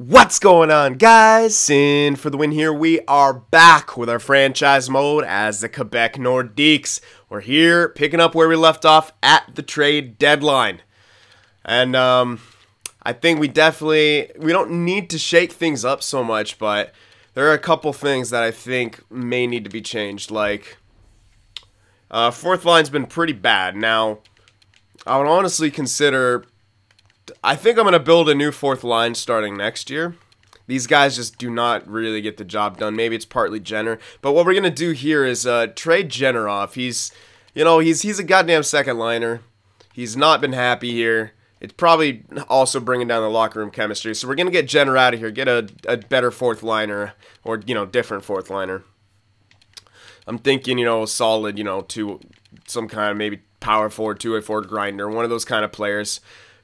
What's going on, guys? Cyn for the win here. We are back with our franchise mode as the Quebec Nordiques. We're here picking up where we left off at the trade deadline. And I think we don't need to shake things up so much, but there are a couple things that I think may need to be changed. Like, fourth line's been pretty bad. Now, I would honestly consider... I think I'm going to build a new fourth line starting next year. These guys just do not really get the job done. Maybe it's partly Jenner. But what we're going to do here is trade Jenner off. He's a goddamn second liner. He's not been happy here. It's probably also bringing down the locker room chemistry. So we're going to get Jenner out of here. Get a better fourth liner or, different fourth liner. I'm thinking, solid, to some kind of maybe power forward, two-way forward grinder. One of those kind of players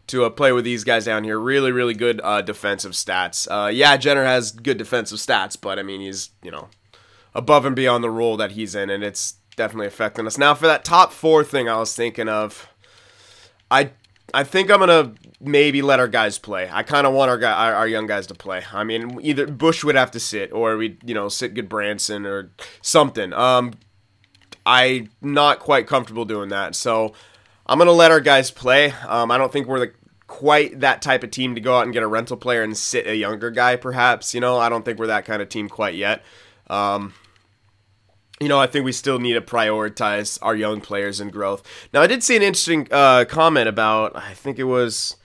to play with these guys down here. Really, really good defensive stats. Yeah, Jenner has good defensive stats, but, I mean, he's, above and beyond the role that he's in, and it's definitely affecting us. Now, for that top four thing I was thinking of, I think I'm going to maybe let our guys play. I kind of want our young guys to play. I mean, either Bush would have to sit, or we sit Goodbranson or something. I'm not quite comfortable doing that, so I'm going to let our guys play. I don't think we're quite that type of team to go out and get a rental player and sit a younger guy, perhaps. I don't think we're that kind of team quite yet. I think we still need to prioritize our young players and growth. Now, I did see an interesting comment about, I think it was,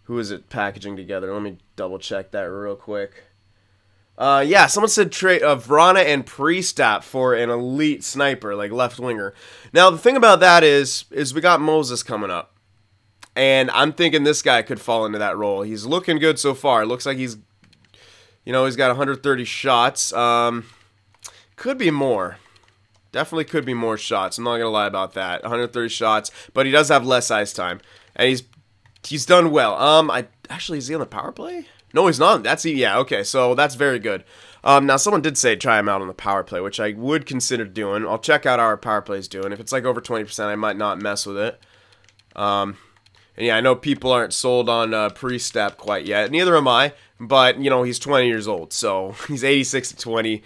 who was it packaging together? Let me double check that real quick. Yeah, someone said trade Vrana and Priestap for an elite sniper, like left winger. Now, the thing about that is we got Moses coming up. And I'm thinking this guy could fall into that role. He's looking good so far. It looks like he's got 130 shots. Could be more. Definitely could be more shots. I'm not going to lie about that. 130 shots, but he does have less ice time. And he's done well. Actually, is he on the power play? No, he's not. Yeah, okay, so that's very good. Now, someone did say try him out on the power play, which I would consider doing. I'll check out how our power play is doing. If it's like over 20%, I might not mess with it. And yeah, I know people aren't sold on Priestap quite yet. Neither am I, but, he's 20 years old, so he's 86 to 20.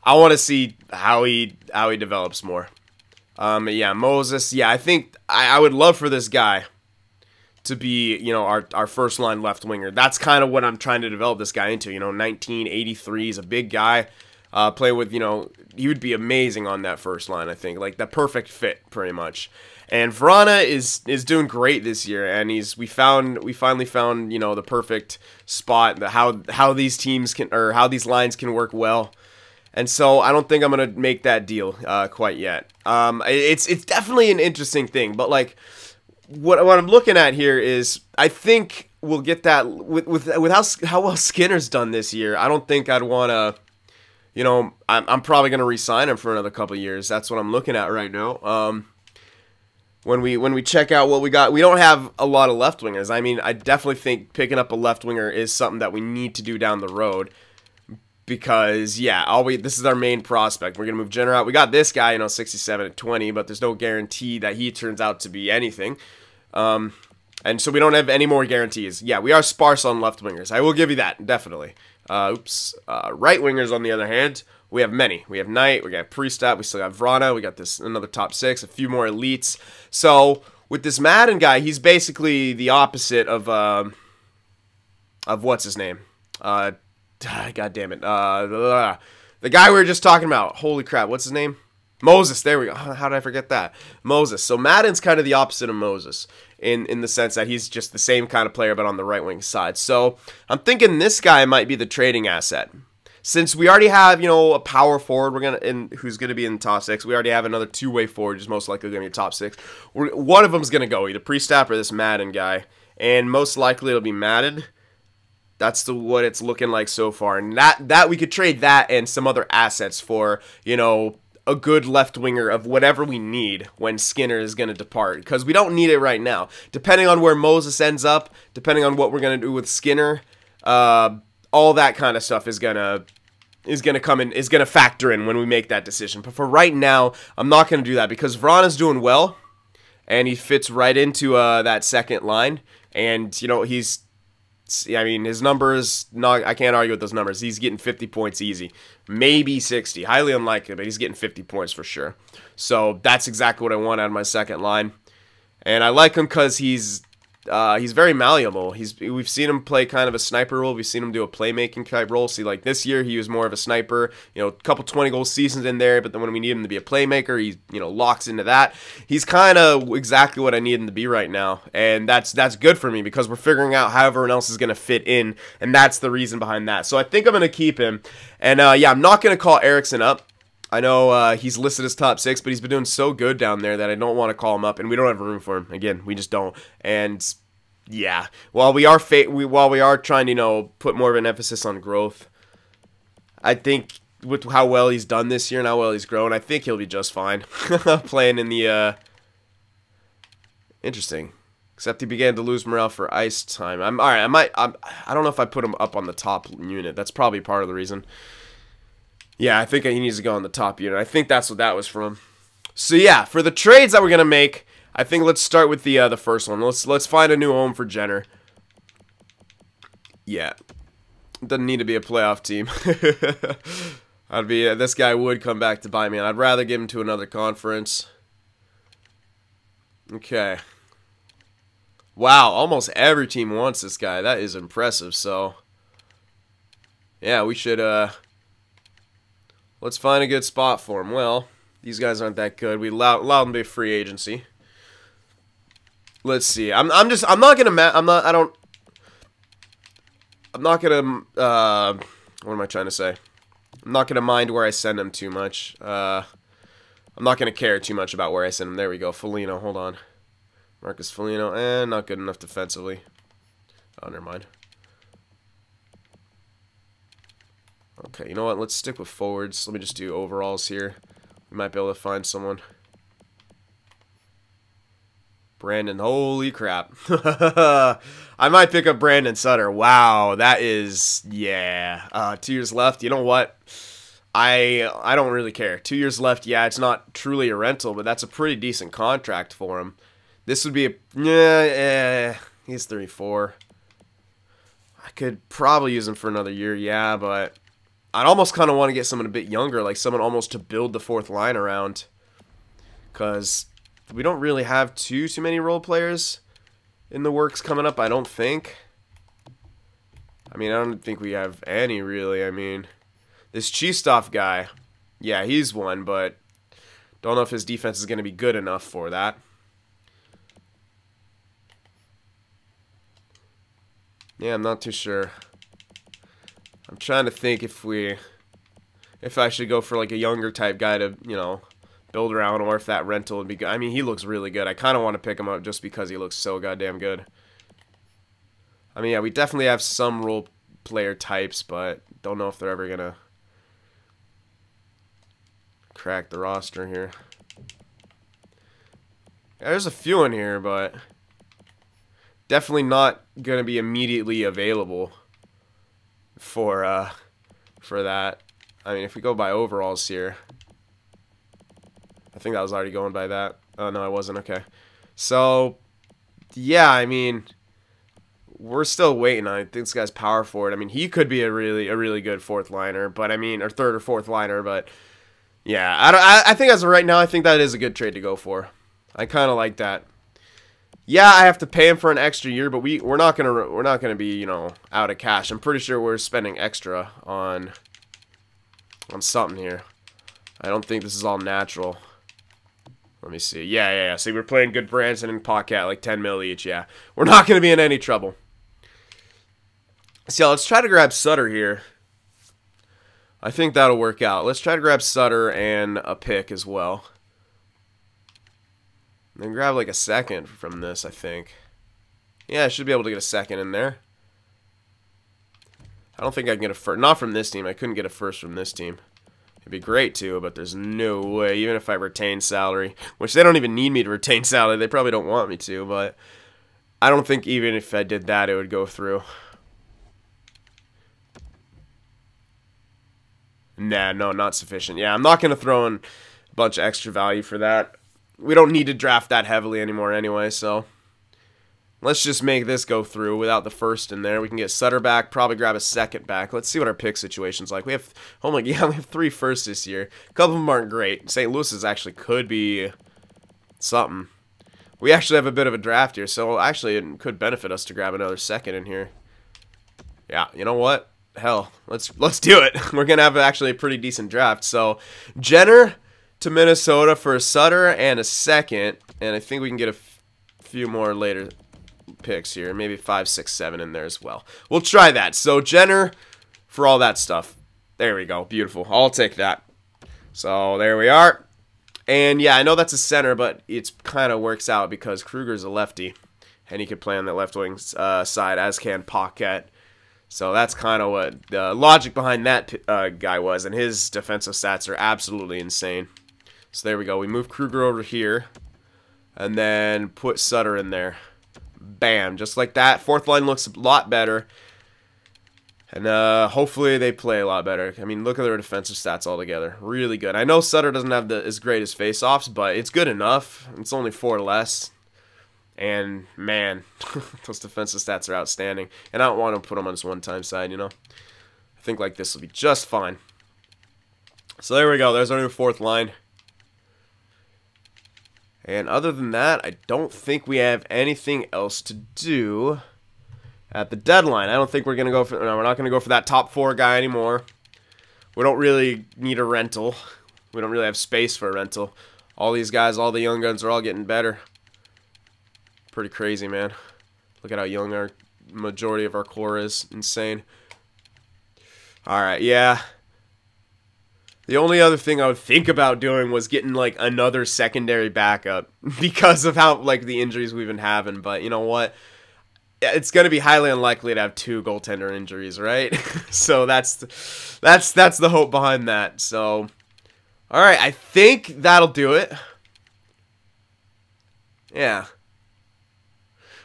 I want to see how he develops more. Yeah, Moses, yeah, I think I would love for this guy to be, our first line left winger. That's kind of what I'm trying to develop this guy into. 1983, he's a big guy. Play with, he would be amazing on that first line, I think. Like, the perfect fit, pretty much. And Vrana is doing great this year, and we finally found, the perfect spot, how these teams can, or how these lines can work well. And so I don't think I'm gonna make that deal quite yet. It's definitely an interesting thing, but like, what I'm looking at here is, I think we'll get that with how well Skinner's done this year. I don't think I'd want to, I'm probably going to re-sign him for another couple of years. That's what I'm looking at right now. When we check out what we got, we don't have a lot of left wingers. I mean, I definitely think picking up a left winger is something that we need to do down the road. Because, yeah, this is our main prospect. We're going to move Jenner out. We got this guy, 67 at 20, but there's no guarantee that he turns out to be anything. And so we don't have any more guarantees. Yeah, we are sparse on left wingers. I will give you that, definitely. Right wingers, on the other hand, we have many. We have Knight, we got Priestap, we still got Vrana, we got another top six, a few more elites. So with this Madden guy, he's basically the opposite of what's his name? God damn it. The guy we were just talking about. Holy crap, what's his name? Moses, there we go. How did I forget that? Moses. So Madden's kind of the opposite of Moses in the sense that he's just the same kind of player but on the right wing side. So I'm thinking this guy might be the trading asset. Since we already have, a power forward who's going to be in the top six. We already have another two-way forward who's most likely going to be top six. One of them's going to go, either Priestap or this Madden guy. And most likely it'll be Madden. That's what it's looking like so far. And that we could trade that and some other assets for, a good left winger of whatever we need when Skinner is going to depart, because we don't need it right now. Depending on where Moses ends up, depending on what we're going to do with Skinner, all that kind of stuff is going to factor in when we make that decision. But for right now, I'm not going to do that because Vrana's doing well and he fits right into that second line, and he's I mean, his numbers, I can't argue with those numbers. He's getting 50 points easy. Maybe 60. Highly unlikely, but he's getting 50 points for sure. So that's exactly what I want out of my second line. And I like him because he's very malleable. We've seen him play kind of a sniper role. We've seen him do a playmaking type role. See, like this year, he was more of a sniper. You know, a couple 20-goal seasons in there, but then when we need him to be a playmaker, he locks into that. He's kind of exactly what I need him to be right now, and that's good for me because we're figuring out how everyone else is going to fit in, and that's the reason behind that. So I think I'm going to keep him, and yeah, I'm not going to call Eriksson up. I know he's listed as top 6, but he's been doing so good down there that I don't want to call him up, and we don't have room for him. Again, we just don't. And yeah, while we are trying to put more of an emphasis on growth, I think with how well he's done this year and how well he's grown, I think he'll be just fine playing in the interesting. Except he began to lose morale for ice time. All right. I don't know if I put him up on the top unit. That's probably part of the reason. Yeah, I think he needs to go on the top unit. I think that's what that was from. So yeah, for the trades that we're gonna make, I think let's start with the first one. Let's find a new home for Jenner. Yeah, doesn't need to be a playoff team. This guy would come back to buy me, and I'd rather give him to another conference. Okay. Wow, almost every team wants this guy. That is impressive. So yeah, we should let's find a good spot for him. Well, these guys aren't that good. We allow them to be free agency. Let's see. I'm not gonna what am I trying to say? I'm not gonna mind where I send him too much. I'm not gonna care too much about where I send him. There we go. Foligno, hold on. Marcus Foligno, not good enough defensively. Oh, never mind. Okay, you know what? Let's stick with forwards. Let me just do overalls here. We might be able to find someone. Brandon, holy crap. I might pick up Brandon Sutter. Wow, that is, yeah. 2 years left. You know what? I don't really care. 2 years left, yeah, it's not truly a rental, but that's a pretty decent contract for him. This would be a, yeah, he's 34. I could probably use him for another year, yeah, but I'd almost kind of want to get someone a bit younger, like someone almost to build the fourth line around. Because we don't really have too many role players in the works coming up, I don't think. I mean, I don't think we have any, really. I mean, this Chistov guy, yeah, he's one, but don't know if his defense is going to be good enough for that. Yeah, I'm not too sure. I'm trying to think if I should go for like a younger type guy to, build around, or if that rental would be good. I mean, he looks really good. I kind of want to pick him up just because he looks so goddamn good. I mean, yeah, we definitely have some role player types, but don't know if they're ever going to crack the roster here. Yeah, there's a few in here, but definitely not going to be immediately available for that. I mean, if we go by overalls here, I think that was already going by that. Oh, no, I wasn't. Okay. So, yeah, I mean, we're still waiting. I think this guy's power forward. I mean, he could be a really good fourth liner, but I mean, or third or fourth liner, but yeah, I think as of right now, I think that is a good trade to go for. I kind of like that. Yeah, I have to pay him for an extra year, but we're not gonna be, out of cash. I'm pretty sure we're spending extra on something here. I don't think this is all natural. Let me see. Yeah. See, we're playing good Branson and Paquette, like 10 mil each. Yeah, we're not gonna be in any trouble. So let's try to grab Sutter here. I think that'll work out. Let's try to grab Sutter and a pick as well. And then grab like a second from this, I think. Yeah, I should be able to get a second in there. I don't think I can get a first. Not from this team. I couldn't get a first from this team. It'd be great too, but there's no way. Even if I retain salary, which they don't even need me to retain salary. They probably don't want me to, but I don't think even if I did that, it would go through. Nah, no, not sufficient. Yeah, I'm not going to throw in a bunch of extra value for that. We don't need to draft that heavily anymore anyway, so Let's just make this go through without the first in there. We can get Sutter back, probably grab a second back. Let's see what our pick situation's like. We have, oh my god, we have 3 firsts this year. A couple of them aren't great. St. Louis's actually could be something. We actually have a bit of a draft here, so actually it could benefit us to grab another second in here. Yeah, you know what? Hell, let's do it. We're gonna have actually a pretty decent draft. So Jenner to Minnesota for a Sutter and a second, and I think we can get a few more later picks here, maybe 5, 6, 7 in there as well. We'll try that. So Jenner for all that stuff. There we go. Beautiful. I'll take that. So there we are. And yeah, I know that's a center, but it kind of works out because Kruger's a lefty, and he could play on the left wing side, as can Paquette. So that's kind of what the logic behind that guy was, and his defensive stats are absolutely insane. So there we go. We move Kruger over here, and then put Sutter in there. Bam, just like that. Fourth line looks a lot better, and hopefully they play a lot better. I mean, look at their defensive stats altogether. Really good. I know Sutter doesn't have as great as face-offs, but it's good enough. It's only 4 less. And, man, those defensive stats are outstanding. And I don't want to put him on his one-time side, you know. I think like this will be just fine. So there we go. There's our new fourth line. And other than that, I don't think we have anything else to do at the deadline. I don't think we're going to go for... No, we're not going to go for that top 4 guy anymore. We don't really need a rental. We don't really have space for a rental. All these guys, all the young guns are all getting better. Pretty crazy, man. Look at how young our majority of our core is. Insane. Alright, yeah. The only other thing I would think about doing was getting, like, another secondary backup because of how, like, the injuries we've been having. But you know what? It's going to be highly unlikely to have 2 goaltender injuries, right? So that's the hope behind that. So, alright, I think that'll do it. Yeah.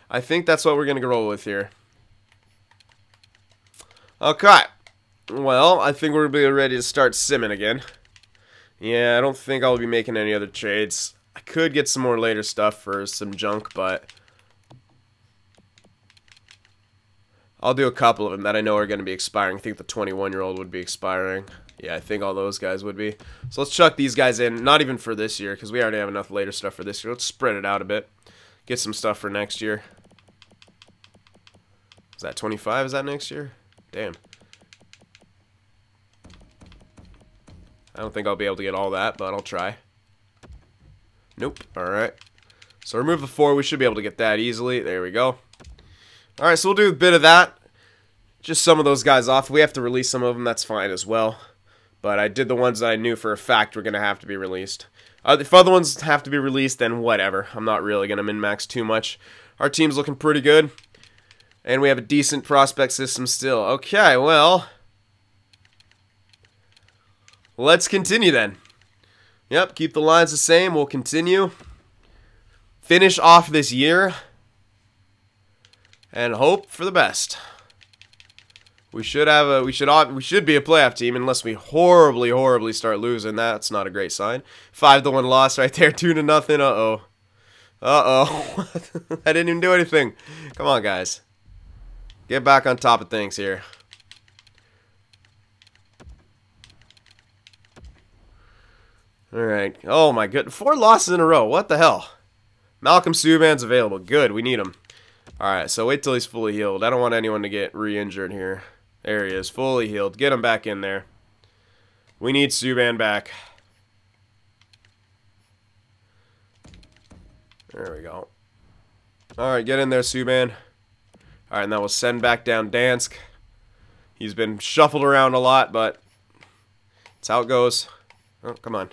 I think that's what we're going to roll with here. Okay. Well, I think we're going to be ready to start simming again. Yeah, I don't think I'll be making any other trades. I could get some more later stuff for some junk, but I'll do a couple of them that I know are going to be expiring. I think the 21-year-old would be expiring. Yeah, I think all those guys would be. So let's chuck these guys in. Not even for this year, because we already have enough later stuff for this year. Let's spread it out a bit. Get some stuff for next year. Is that 25? Is that next year? Damn. I don't think I'll be able to get all that, but I'll try. Nope. Alright. So remove the 4. We should be able to get that easily. There we go. Alright, so we'll do a bit of that. Just some of those guys off. If we have to release some of them, that's fine as well. But I did the ones that I knew for a fact were going to have to be released. If other ones have to be released, then whatever. I'm not really going to min-max too much. Our team's looking pretty good. And we have a decent prospect system still. Okay, well, let's continue then. Yep, keep the lines the same. We'll continue. Finish off this year. And hope for the best. We should have a we should be a playoff team unless we horribly start losing. That's not a great sign. 5-1 loss right there, 2-0. Uh-oh. Uh-oh. I didn't even do anything. Come on, guys. Get back on top of things here. Alright. Oh my good. 4 losses in a row. What the hell? Malcolm Subban's available. Good. We need him. Alright, so wait till he's fully healed. I don't want anyone to get re-injured here. There he is. Fully healed. Get him back in there. We need Subban back. There we go. Alright, get in there, Subban. Alright, and then we'll send back down Dansk. He's been shuffled around a lot, but that's how it goes. Oh, come on.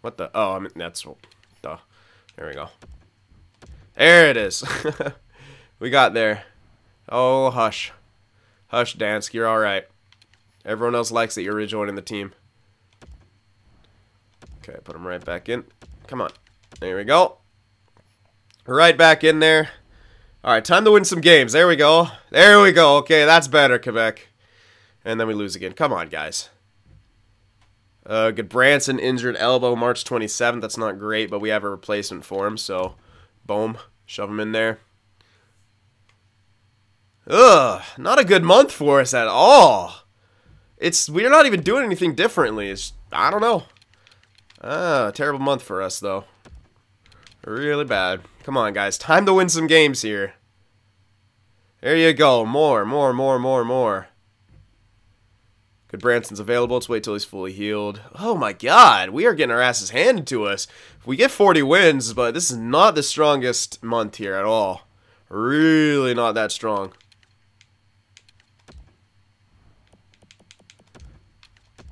What the? Oh, I mean, that's... Duh. There we go. There it is. We got there. Oh, hush. Hush, Dansk. You're alright. Everyone else likes that you're rejoining the team. Okay, put him right back in. Come on. There we go. Right back in there. Alright, time to win some games. There we go. There we go. Okay, that's better, Quebec. And then we lose again. Come on, guys. Good Branson injured elbow March 27th. That's not great, but we have a replacement for him, so boom. Shove him in there. Ugh, not a good month for us at all. We're not even doing anything differently. I don't know. Terrible month for us, though. Really bad. Come on, guys. Time to win some games here. There you go. More. Good, Branson's available. Let's wait till he's fully healed. Oh my god, we are getting our asses handed to us. We get 40 wins, but this is not the strongest month here at all. Really not that strong.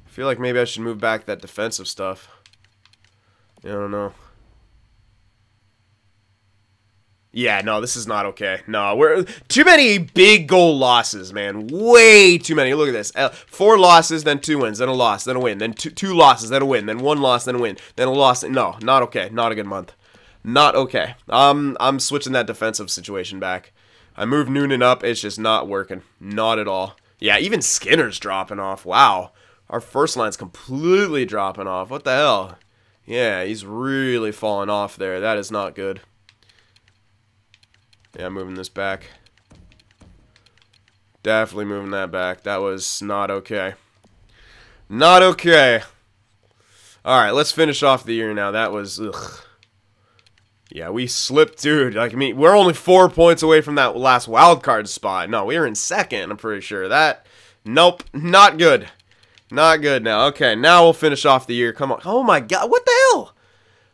I feel like maybe I should move back that defensive stuff. I don't know. Yeah, no, this is not okay. No, we're too many big goal losses, man. Way too many. Look at this. 4 losses, then 2 wins, then a loss, then a win, then two losses, then a win, then 1 loss, then a win, then a loss. No, not okay. Not a good month. Not okay. I'm switching that defensive situation back. I moved Noonan up. It's just not working. Not at all. Yeah, even Skinner's dropping off. Wow. Our first line's completely dropping off. What the hell? Yeah, he's really falling off there. That is not good. Yeah, moving this back. Definitely moving that back. That was not okay. Not okay. Alright, let's finish off the year now. That was, ugh. Yeah, we slipped, dude. Like, I mean, we're only 4 points away from that last wild card spot. No, we were in second, I'm pretty sure. Nope, not good. Not good now. Okay, now we'll finish off the year. Come on. Oh my god, what the hell?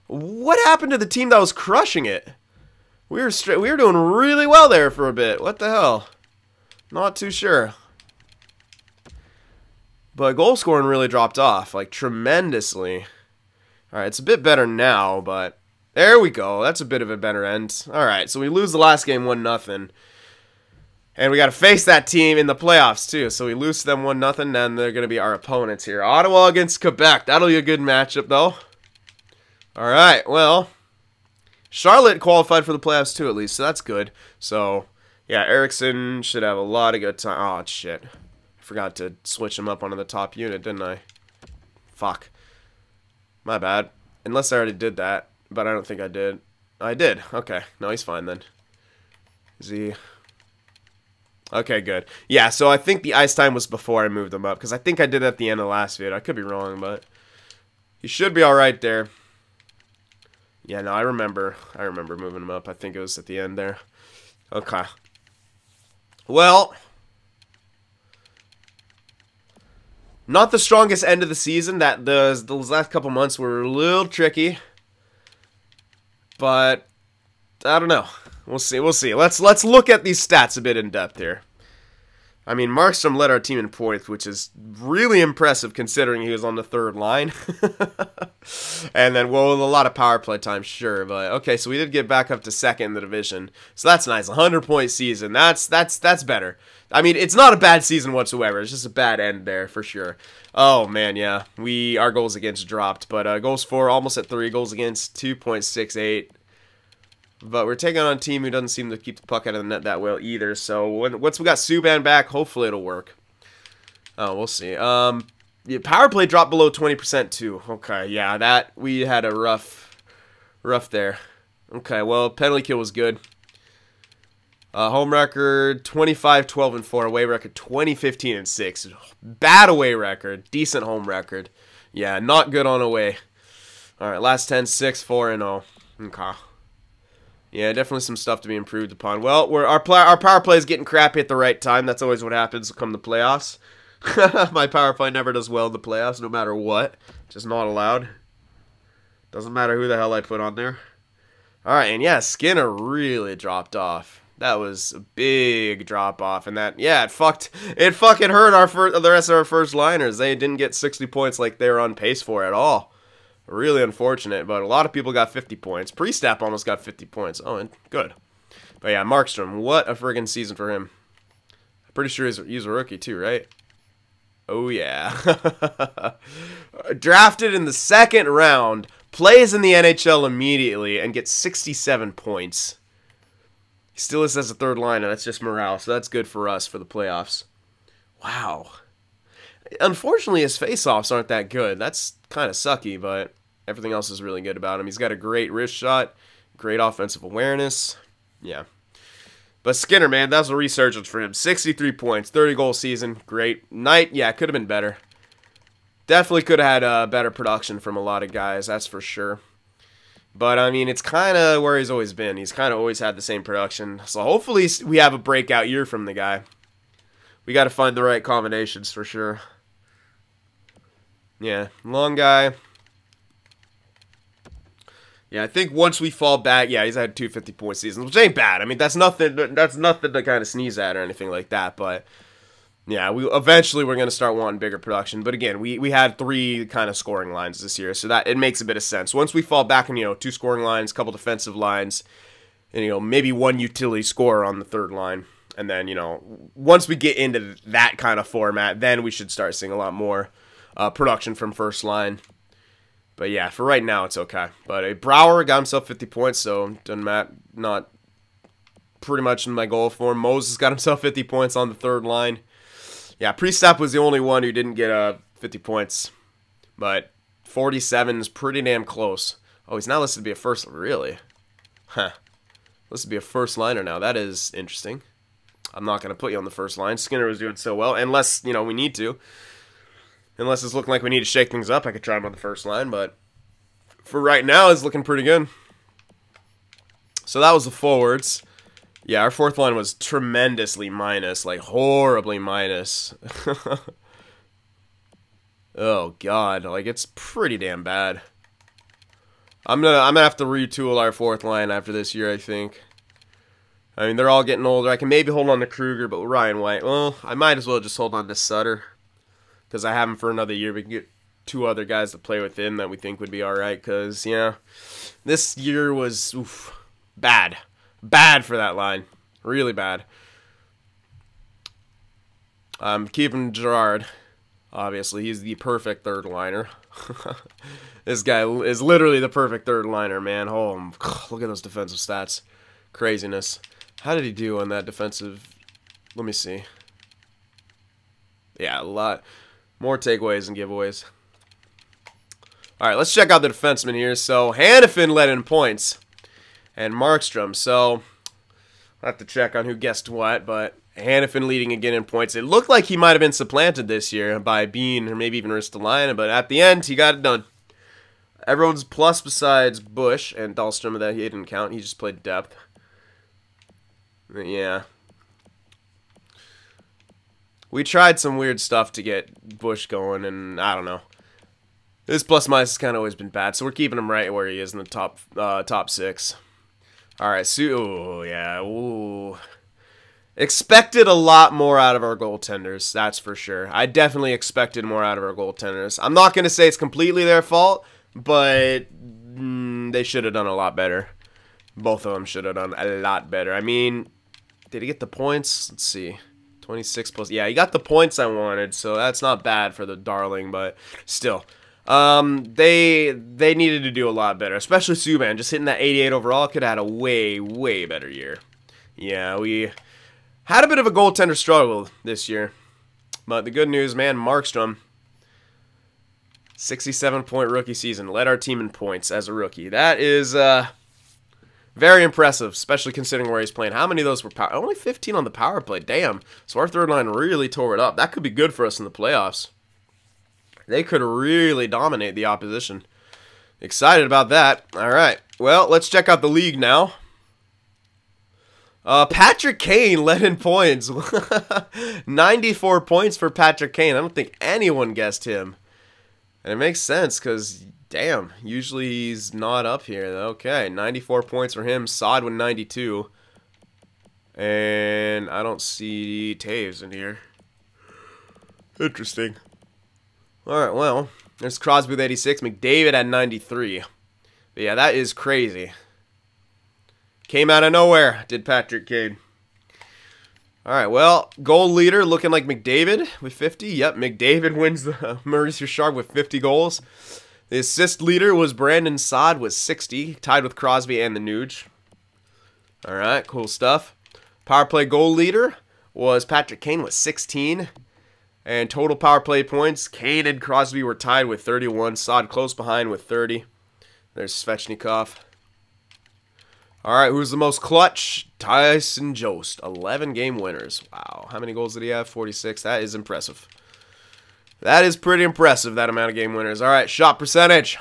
What happened to the team that was crushing it? We were doing really well there for a bit. What the hell? Not too sure. But goal scoring really dropped off, like, tremendously. Alright, it's a bit better now, but there we go. That's a bit of a better end. Alright, so we lose the last game 1-0. And we got to face that team in the playoffs, too. So we lose to them 1-0, and they're going to be our opponents here. Ottawa against Quebec. That'll be a good matchup, though. Alright, well, Charlotte qualified for the playoffs, too, at least. So that's good. So, yeah, Erickson should have a lot of good time. Oh, shit. I forgot to switch him up onto the top unit, didn't I? Fuck. My bad. Unless I already did that. But I don't think I did. I did. Okay. No, he's fine then. Is he... Okay, good. Yeah, so I think the ice time was before I moved him up. Because I think I did it at the end of the last video. I could be wrong, but... He should be alright there. Yeah, no, I remember moving him up. I think it was at the end there. Okay. Well... Not the strongest end of the season. Those last couple months were a little tricky. But I don't know. We'll see. We'll see. Let's look at these stats a bit in depth here. I mean, Markstrom led our team in points, which is really impressive considering he was on the third line. And then, well, a lot of power play time, sure. But okay, so we did get back up to second in the division. So that's nice. 100-point season. That's better. I mean, it's not a bad season whatsoever. It's just a bad end there for sure. Oh man, yeah. Our goals against dropped, but goals for almost at 3, goals against 2.68. But we're taking on a team who doesn't seem to keep the puck out of the net that well either. So once we got Subban back, hopefully it'll work. Oh, we'll see. Yeah, power play dropped below 20% too. Okay, yeah, we had a rough there. Okay, well, penalty kill was good. Home record 25-12-4. Away record 20-15-6. Bad away record. Decent home record. Yeah, not good on away. All right, last 10, 6-4-0. Okay. Yeah, definitely some stuff to be improved upon. Well, our power play is getting crappy at the right time. That's always what happens come the playoffs. My power play never does well in the playoffs, no matter what. Just not allowed. Doesn't matter who the hell I put on there. All right, and yeah, Skinner really dropped off. That was a big drop off, and it fucking hurt the rest of our first liners. They didn't get 60 points like they were on pace for at all. Really unfortunate, but a lot of people got 50 points. Priestap almost got 50 points. Oh, and good. But yeah, Markstrom, what a friggin' season for him. I'm pretty sure he's a rookie too, right? Oh yeah. Drafted in the 2nd round, plays in the NHL immediately, and gets 67 points. He still is as a third liner. That's just morale, so that's good for us for the playoffs. Wow. Unfortunately, his face-offs aren't that good. That's kind of sucky, but everything else is really good about him. He's got a great wrist shot, great offensive awareness. Yeah. But Skinner, man, that was a resurgence for him. 63 points, 30-goal season. Great. Knight, yeah, could have been better. Definitely could have had better production from a lot of guys, that's for sure. But, I mean, it's kind of where he's always been. He's kind of always had the same production. So, hopefully, we have a breakout year from the guy. We got to find the right combinations for sure. Yeah, long guy. Yeah, I think once we fall back, yeah, he's had 250-point seasons, which ain't bad. I mean, that's nothing to kind of sneeze at or anything like that. But yeah, eventually we're gonna start wanting bigger production. But again, we had 3 kind of scoring lines this year, so that it makes a bit of sense. Once we fall back in 2 scoring lines, couple defensive lines, and maybe 1 utility scorer on the 3rd line, and then once we get into that kind of format, then we should start seeing a lot more production from first line. But yeah, for right now, it's okay. But Brouwer got himself 50 points, so doesn't matter. Not pretty much in my goal for him. Moses got himself 50 points on the 3rd line. Yeah, Priestap was the only one who didn't get 50 points. But 47 is pretty damn close. Oh, he's now listed to be a first. Really? Huh. Listed to be a first liner now. That is interesting. I'm not going to put you on the first line. Skinner was doing so well. Unless, we need to. Unless it's looking like we need to shake things up, I could try him on the first line, but for right now, it's looking pretty good. So that was the forwards. Yeah, our 4th line was tremendously minus, like horribly minus. Oh God, like it's pretty damn bad. I'm gonna have to retool our 4th line after this year, I think. I mean, they're all getting older. I can maybe hold on to Kruger, but with Ryan White, well, I might as well just hold on to Sutter. Because I have him for another year. We can get 2 other guys to play with him that we think would be alright. Because, this year was bad. Bad for that line. Really bad. I'm keeping Gerard. Obviously, he's the perfect 3rd liner. This guy is literally the perfect 3rd liner, man. Oh, look at those defensive stats. Craziness. How did he do on that defensive? Let me see. Yeah, a lot. More takeaways and giveaways. All right, let's check out the defenseman here. So, Hannafin led in points. And Markstrom. So, I'll have to check on who guessed what. But Hannafin leading again in points. It looked like he might have been supplanted this year by Bean or maybe even Ristolainen. But at the end, he got it done. Everyone's plus besides Bush and Dahlstrom. That he didn't count. He just played depth. But yeah. We tried some weird stuff to get Bush going, and I don't know. His plus-minus has kind of always been bad, so we're keeping him right where he is in the top 6. All right, ooh, yeah, ooh. Expected a lot more out of our goaltenders, that's for sure. I definitely expected more out of our goaltenders. I'm not going to say it's completely their fault, but they should have done a lot better. Both of them should have done a lot better. I mean, did he get the points? Let's see. 26 plus. Yeah, he got the points I wanted, so that's not bad for the darling, but still. They needed to do a lot better, especially Subban. Just hitting that 88 overall could have had a way, way better year. Yeah, we had a bit of a goaltender struggle this year. But the good news, man, Markstrom, 67-point rookie season, led our team in points as a rookie. That is, very impressive, especially considering where he's playing. How many of those were power? Only 15 on the power play. Damn. So our 3rd line really tore it up. That could be good for us in the playoffs. They could really dominate the opposition. Excited about that. All right. Well, let's check out the league now. Patrick Kane led in points. 94 points for Patrick Kane. I don't think anyone guessed him. And it makes sense because, damn, usually he's not up here. Okay, 94 points for him. Saad with 92. And I don't see Taves in here. Interesting. Alright, well, there's Crosby with 86. McDavid at 93. But yeah, that is crazy. Came out of nowhere, did Patrick Kane. Alright, well, goal leader looking like McDavid with 50. Yep, McDavid wins the Maurice Richard with 50 goals. The assist leader was Brandon Saad with 60, tied with Crosby and the Nuge. Alright, cool stuff. Power play goal leader was Patrick Kane with 16. And total power play points, Kane and Crosby were tied with 31. Saad close behind with 30. There's Svechnikov. All right, who's the most clutch? Tyson Jost, 11 game winners. Wow, how many goals did he have? 46. That is impressive. That is pretty impressive, that amount of game winners. All right, shot percentage.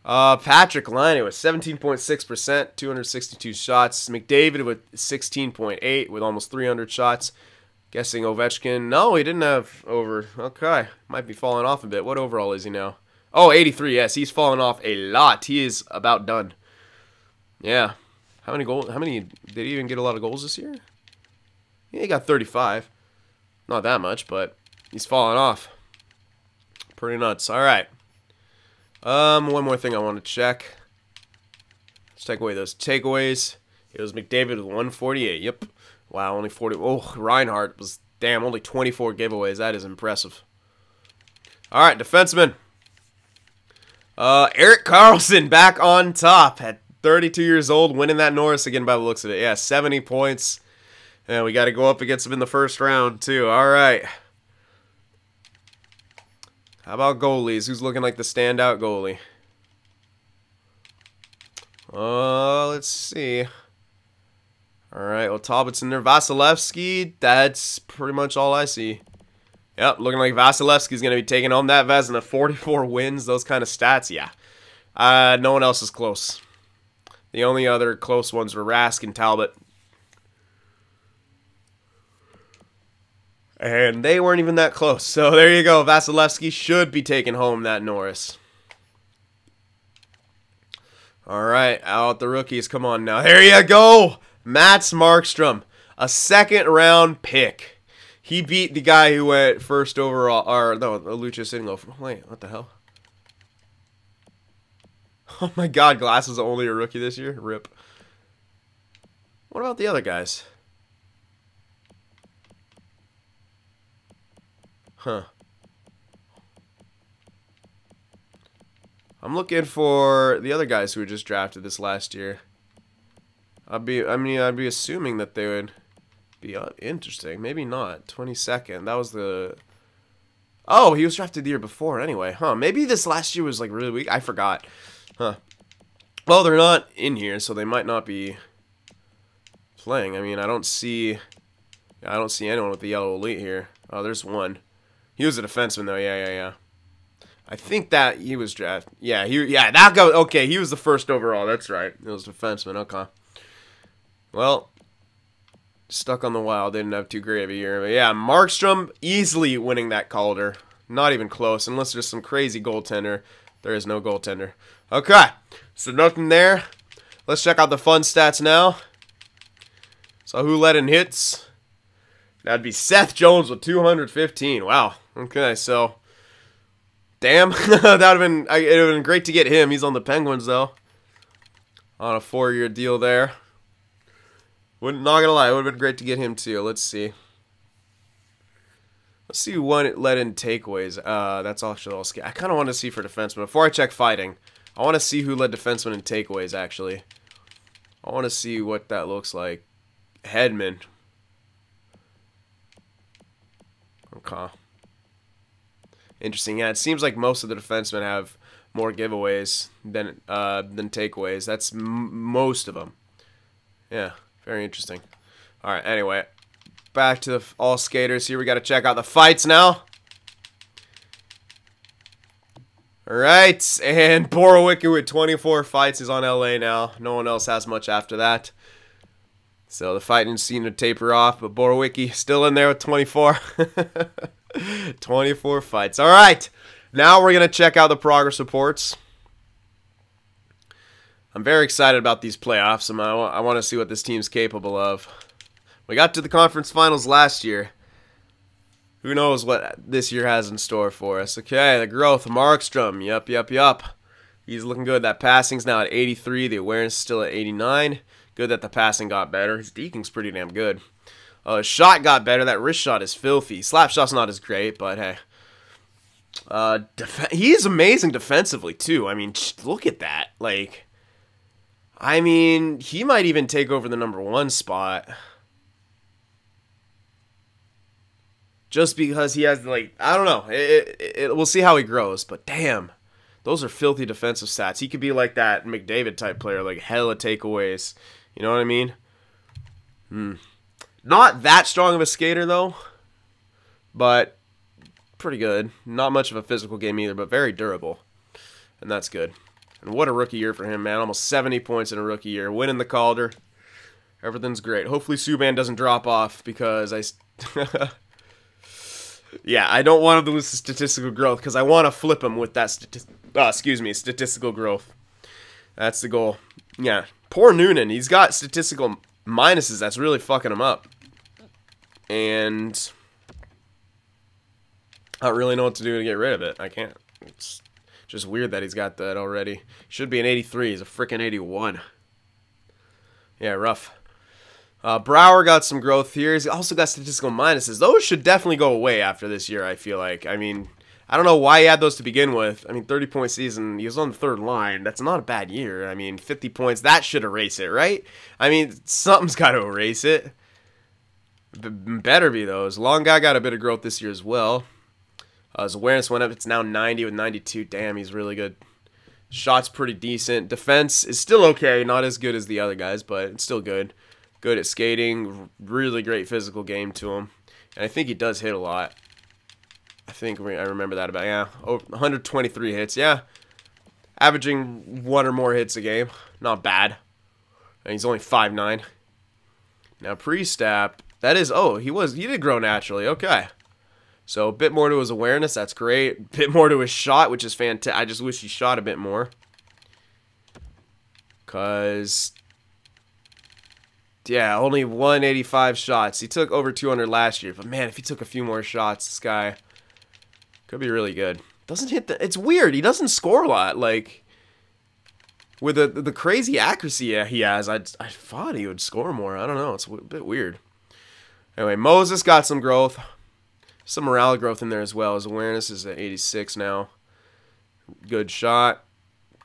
Patrick Laine with 17.6%, 262 shots. McDavid with 16.8 with almost 300 shots. Guessing Ovechkin. No, he didn't have over. Okay, might be falling off a bit. What overall is he now? Oh, 83. Yes, he's fallen off a lot. He is about done. Yeah. How many goals? How many did he even get a lot of goals this year? Yeah, he got 35. Not that much, but he's fallen off. Pretty nuts. All right. One more thing I want to check. Let's take away those takeaways. It was McDavid with 148. Yep. Wow, only 40. Oh, Reinhardt was, damn, only 24 giveaways. That is impressive. All right, defenseman. Erik Karlsson back on top at 32 years old, winning that Norris again by the looks of it. Yeah, 70 points. And we got to go up against him in the first round, too. All right. How about goalies? Who's looking like the standout goalie? Let's see. All right, well, Talbot's in there. Vasilevsky, that's pretty much all I see. Yep, looking like Vasilevsky's going to be taking home that Vezina. 44 wins, those kind of stats, yeah. No one else is close. The only other close ones were Rask and Talbot. And they weren't even that close. So there you go. Vasilevsky should be taking home that Norris. All right, out the rookies. Come on now. There you go. Mats Markstrom, a second-round pick. He beat the guy who went first overall. Or, no, Lucius didn't go. Wait, what the hell? Oh, my God. Glass was only a rookie this year? Rip. What about the other guys? Huh. I'm looking for the other guys who were just drafted this last year. I'd be assuming that they would be interesting. Maybe not. 22nd. That was the... Oh, he was drafted the year before anyway. Huh. Maybe this last year was like really weak. I forgot. Huh. Well, they're not in here, so they might not be playing. I mean, I don't see anyone with the yellow elite here. Oh, there's one. He was a defenseman though. Yeah. I think that he was drafted. Yeah, that guy. Okay, he was the first overall. That's right. It was defenseman. Okay. Well, stuck on the Wild. Didn't have too great of a year. But yeah, Markstrom easily winning that Calder. Not even close. Unless there's some crazy goaltender. There is no goaltender. Okay. So nothing there. Let's check out the fun stats now. So who led in hits? That'd be Seth Jones with 215. Wow. Okay, so damn. It'd have been great to get him. He's on the Penguins though. On a 4-year deal there. Not gonna lie, it would have been great to get him too. Let's see. Let's see who led in takeaways. That's actually all. I kind of want to see for defensemen. Before I check fighting, I want to see who led defensemen in takeaways, actually. I want to see what that looks like. Hedman. Okay. Interesting. Yeah, it seems like most of the defensemen have more giveaways than takeaways. That's most of them. Yeah, very interesting. All right, anyway. Back to the all skaters here. We got to check out the fights now. All right, and Borowicki with 24 fights is on LA now. No one else has much after that. So the fighting seemed to taper off, but Borowicki still in there with 24. 24 fights. All right, now we're going to check out the progress reports. I'm very excited about these playoffs. I want to see what this team's capable of. We got to the conference finals last year. Who knows what this year has in store for us. Okay, the growth. Markstrom. Yup. He's looking good. That passing's now at 83. The awareness is still at 89. Good that the passing got better. His deking's pretty damn good. His shot got better. That wrist shot is filthy. Slap shot's not as great, but hey. He is amazing defensively, too. I mean, look at that. Like, I mean, he might even take over the #1 spot. Just because he has, like, I don't know. We'll see how he grows, but damn. Those are filthy defensive stats. He could be like that McDavid type player, like hella takeaways. You know what I mean? Not that strong of a skater, though. But pretty good. Not much of a physical game either, but very durable. And that's good. And what a rookie year for him, man. Almost 70 points in a rookie year. Winning the Calder. Everything's great. Hopefully Subban doesn't drop off because yeah, I don't want him to lose the statistical growth because I want to flip him with that statistical growth. That's the goal. Yeah. Poor Noonan. He's got statistical minuses. That's really fucking him up. And I don't really know what to do to get rid of it. I can't. It's just weird that he's got that already. Should be an 83. He's a freaking 81. Yeah, rough. Brouwer got some growth here. He's also got statistical minuses. Those should definitely go away after this year, I feel like. I mean, I don't know why he had those to begin with. I mean, 30-point season. He was on the third line. That's not a bad year. I mean, 50 points. That should erase it, right? I mean, something's got to erase it. Better be those. Long guy got a bit of growth this year as well. His awareness went up. It's now 90 with 92. Damn, he's really good. Shot's pretty decent. Defense is still okay. Not as good as the other guys, but it's still good. Good at skating. Really great physical game to him. And I think he does hit a lot. I remember that about, yeah. Oh, 123 hits, yeah. Averaging 1 or more hits a game. Not bad. And he's only 5'9". Now, pre-stap, that is, oh, he did grow naturally. Okay. So, a bit more to his awareness. That's great. A bit more to his shot, which is fantastic. I just wish he shot a bit more. Because, yeah, only 185 shots. He took over 200 last year. But, man, if he took a few more shots, this guy could be really good. Doesn't hit the... It's weird. He doesn't score a lot. Like, with the crazy accuracy he has, I thought he would score more. I don't know. It's a bit weird. Anyway, Moses got some growth. Some morale growth in there as well. His awareness is at 86 now. Good shot.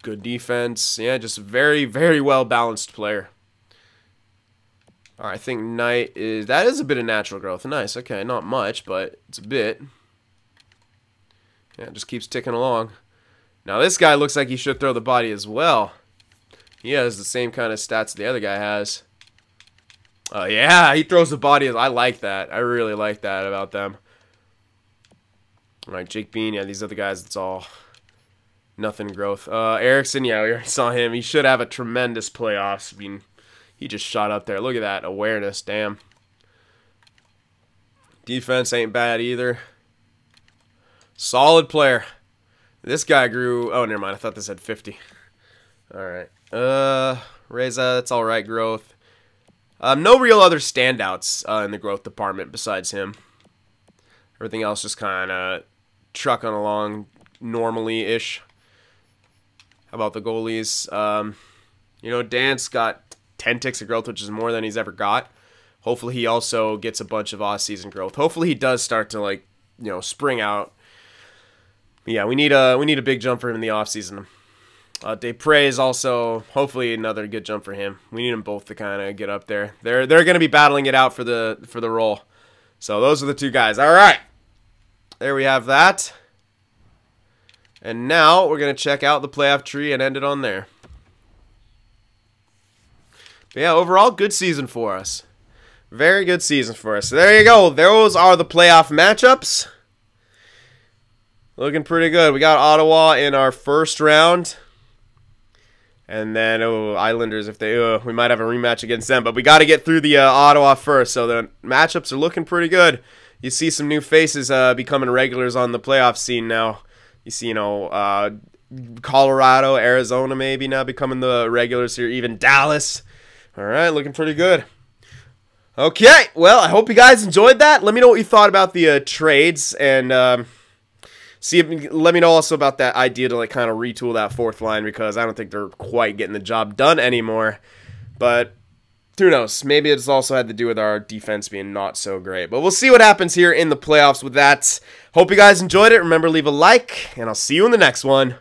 Good defense. Yeah, just a very, very well-balanced player. All right, I think Knight is... That is a bit of natural growth. Nice. Okay, not much, but it's a bit. Yeah, it just keeps ticking along. Now, this guy looks like he should throw the body as well. He has the same kind of stats the other guy has. Oh, yeah, he throws the body. I like that. I really like that about them. All right, Jake Bean, yeah, these other guys, it's all nothing growth. Erickson, yeah, we already saw him. He should have a tremendous playoffs. I mean, he just shot up there. Look at that awareness, damn. Defense ain't bad either. Solid player. This guy grew, oh, never mind. I thought this had 50. All right. Reza, that's all right growth. No real other standouts in the growth department besides him. Everything else just kind of trucking along normally-ish. How about the goalies? You know, Dance got 10 ticks of growth, which is more than he's ever got. Hopefully he also gets a bunch of off-season growth. Hopefully he does start to, like, you know, spring out. But yeah, we need a big jump for him in the off-season. Desprez is also hopefully another good jump for him. We need them both to kind of get up there. They're going to be battling it out for the role. So those are the two guys. All right. There we have that. And now we're going to check out the playoff tree and end it on there. But yeah, overall, good season for us. Very good season for us. So there you go. Those are the playoff matchups. Looking pretty good. We got Ottawa in our first round. And then, Islanders, if they, we might have a rematch against them. But we got to get through the Ottawa first. So the matchups are looking pretty good. You see some new faces becoming regulars on the playoff scene now. You see, you know, Colorado, Arizona maybe now becoming the regulars here. Even Dallas. All right, looking pretty good. Okay, well, I hope you guys enjoyed that. Let me know what you thought about the trades. And let me know also about that idea to, like, kind of retool that fourth line. Because I don't think they're quite getting the job done anymore. But who knows? Maybe it's also had to do with our defense being not so great. But we'll see what happens here in the playoffs with that. Hope you guys enjoyed it. Remember, leave a like, and I'll see you in the next one.